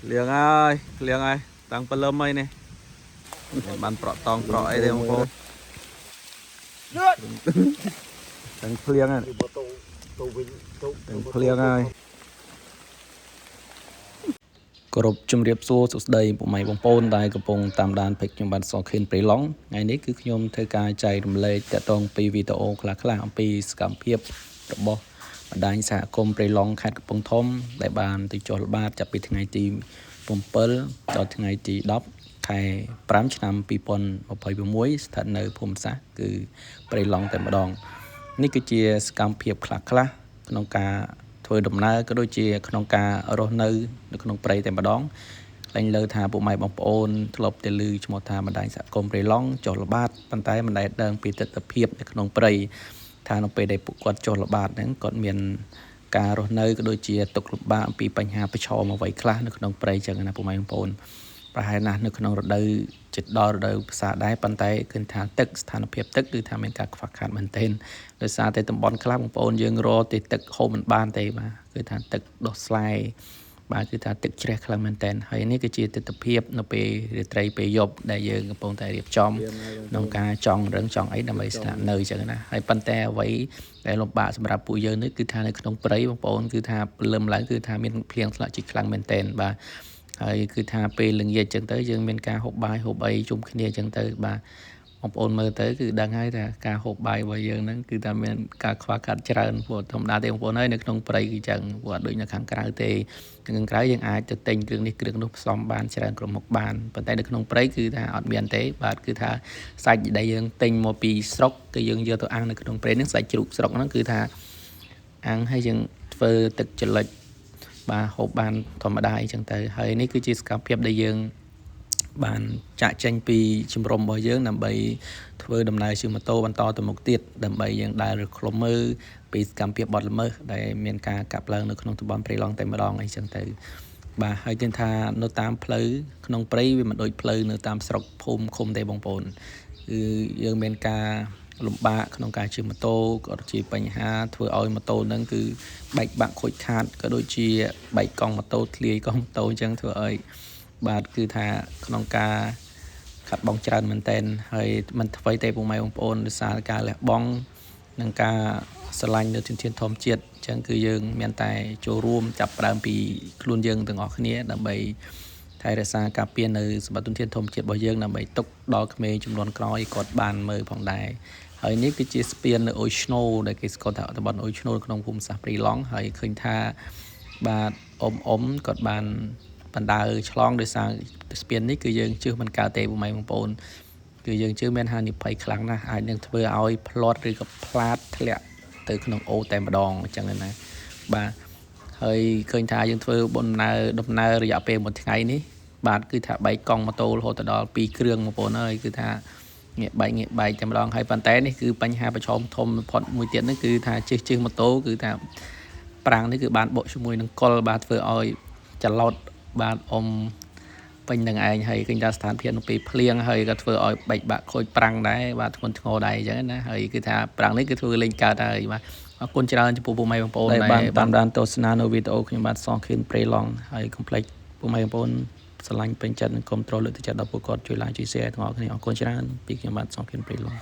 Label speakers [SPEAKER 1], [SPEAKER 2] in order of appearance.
[SPEAKER 1] liền ai tăng phần lâm ấy này bàn prọ tòng prọ ấy đây không cô tăng liền à tăng liền ai គោរពជំរាបសួរសួស្តីពុកម៉ែបងប្អូនដែលកំពុងតាមដានពេកខ្ញុំបាទសខេនព្រៃឡង់ថ្ងៃនេះគឺខ្ញុំធ្វើការចែករំលែកតាក់ទងពីវីដេអូខ្លះៗអំពីសកម្មភាពរបស់បណ្ដាញសហគមន៍ព្រៃឡង់ខេត្តកំពង់ធំដែលបានទៅចុះល្បាតចាប់ពីថ្ងៃទី7ដល់ថ្ងៃទី10ខែ5ឆ្នាំ2026ស្ថិតនៅភូមិសាស្ត្រគឺព្រៃឡង់តែម្ដងនេះគឺជាសកម្មភាពខ្លះៗក្នុងការធ្វើដំណើរក៏ដូចជាក្នុងការរស់នៅក្នុងព្រៃតែម្ដងលែងលើថាពុកម៉ែបងប្អូនធ្លាប់តែឮឈ្មោះថាបណ្ដាញសហគមន៍ព្រៃឡង់ចុះល្បាតប៉ុន្តែមិនដែលដឹងពីទស្សនវិជ្ជានៅក្នុងព្រៃថានៅពេលដែលពួកគាត់ចុះល្បាតហ្នឹងគាត់មានការរស់នៅក៏ដូចជាទុក្ខលំបាកអំពីបញ្ហាប្រឈមអ្វីខ្លះនៅក្នុងព្រៃចឹងណាពុកម៉ែបងប្អូនប្រហែលណាស់នៅក្នុងរដូវជិតដល់រដូវផ្សារដែរប៉ុន្តែឃើញថាទឹកស្ថានភាពទឹកគឺថាមានការខ្វះខាតមែនទែនដោយសារតែតំបន់ខ្លះបងប្អូនយើងរកតែទឹកហូរមិនបានទេបាទគឺថាទឹកដុះស្លែបាទគឺថាទឹកជ្រះខ្លាំងមែនទែនហើយនេះគឺជាទស្សនវិជ្ជានៅពេលរាត្រីពេលយប់ដែលយើងកំពុងតែរៀបចំក្នុងការចង់រឹងចង់អីដើម្បីស្នាក់នៅចឹងណាហើយប៉ុន្តែអ្វីដែលលំបាកសម្រាប់ពួកយើងនេះគឺថានៅក្នុងព្រៃបងប្អូនគឺថាព្រលឹមឡើងគឺថាមានភ្លៀងធ្លាក់ជាខ្លាំងមែនទែនបាទហើយគឺថាពេលល្ងាចចឹងទៅយើងមានការហូបបាយហូបអីជុំគ្នាចឹងទៅបាទបងប្អូនមើលទៅគឺដឹងហើយថាការហូបបាយរបស់យើងហ្នឹងគឺថាមានការខ្វះខាតច្រើនព្រោះធម្មតាទេបងប្អូនហើយនៅក្នុងព្រៃគឺចឹងព្រោះអត់ដូចនៅខាងក្រៅទេខាងក្រៅយើងអាចទៅទិញគ្រឿងនេះគ្រឿងនោះផ្សំបានច្រើនក្រុមមុខបានប៉ុន្តែនៅក្នុងព្រៃគឺថាអត់មានទេបាទគឺថាសាច់ដែលយើងទិញមកពីស្រុកគឺយើងយកទៅអាំងនៅក្នុងព្រៃហ្នឹងសាច់ជ្រូកស្រុកហ្នឹងគឺថាអាំងហើយយើងធ្វើទឹកចលិចបាទហូបបានធម្មតាអីចឹងទៅហើយនេះគឺជាសកម្មភាពដែលយើងបានចាក់ចេញពីជំរំរបស់យើងដើម្បីធ្វើដំណើរជិះម៉ូតូបន្តទៅមុខទៀតដើម្បីយើងដើរឃ្លាំមើលពីសកម្មភាពបទល្មើសដែលមានការកាប់ឡើងនៅក្នុងតំបន់ព្រៃឡង់តែម្ដងអីចឹងទៅបាទហើយឃើញថានៅតាមផ្លូវក្នុងព្រៃវាមិនដូចផ្លូវនៅតាមស្រុកភូមិឃុំទេបងប្អូនគឺយើងមានការលំបាកក្នុងការជិះម៉ូតូក៏ជាបញ្ហាធ្វើឲ្យម៉ូតូហ្នឹងគឺបែកបាក់ខូចខាតក៏ដូចជាបែកកង់ម៉ូតូធ្លាយកង់ម៉ូតូអញ្ចឹងធ្វើឲ្យបាទគឺថាក្នុងការខាត់បងច្រើនមែនតែនហើយមិនថ្មីទេពុកម៉ែបងប្អូនដោយសារការលះបង់និងការស្រឡាញ់នៅធនធានធម្មជាតិអញ្ចឹងគឺយើងមានតែចូលរួមចាប់ផ្ដើមពីខ្លួនយើងទាំងអស់គ្នាដើម្បីថែរក្សាការពារនៅសម្បត្តិធនធានធម្មជាតិរបស់យើងដើម្បីទុកដល់ក្មេងចំនួនក្រោយគាត់បានមើលផងដែរហើយនេះគឺជាស្ពាននៅអូឆ្នូដែលគេស្គាល់ថាតំបន់អូឆ្នូក្នុងភូមិសាស្ត្រព្រៃឡង់ហើយឃើញថាបាទអ៊ំគាត់បានបណ្ដើរឆ្លងដោយសារស្ពាននេះគឺយើងជឿមិនកើតទេពុកម៉ែបងប្អូនគឺយើងជឿមានហានិភ័យខ្លាំងណាស់អាចនឹងធ្វើឲ្យផ្លាត់ឬក៏ផ្លាតធ្លាក់ទៅក្នុងអូតែម្ដងអញ្ចឹងណាបាទហើយឃើញថាយើងធ្វើដំណើររយៈពេល1ថ្ងៃនេះបាទគឺថាបែកកង់ម៉ូតូរហូតដល់2គ្រឿងបងប្អូនហើយគឺថាងាកបែកតែម្ដងហើយប៉ុន្តែនេះគឺបញ្ហាប្រឈមធំបំផុតមួយទៀតនេះគឺថាជិះម៉ូតូគឺថាប្រាំងនេះគឺបានបកជាមួយនឹងកុលបាទធ្វើឲ្យចលោតបាទពេញនឹងឯងហើយឃើញថាស្ថានភាពនៅពេលភ្លៀងហើយក៏ធ្វើឲ្យបែកបាក់ខូចប្រាំងដែរបាទធ្ងន់ធ្ងរដែរអញ្ចឹងណាហើយគឺថាប្រាំងនេះគឺធ្វើលេងកើតហើយបាទអរគុណច្រើនចំពោះពុកម៉ែបងប្អូនដែលបានតាមដានទស្សនានៅវីដេអូខ្ញុំបាទសងខៀនព្រៃឡង់ហើយកុំភ្លេចពុកម៉ែបងប្អូនស្រឡាញ់ពេញចិត្តនិងគាំទ្រលើកទឹកចិត្តដល់ពួកគាត់ជួយ like ជួយ share ទាំងអស់គ្នាអរគុណច្រើនពីខ្ញុំបាទសងខៀនព្រៃឡង់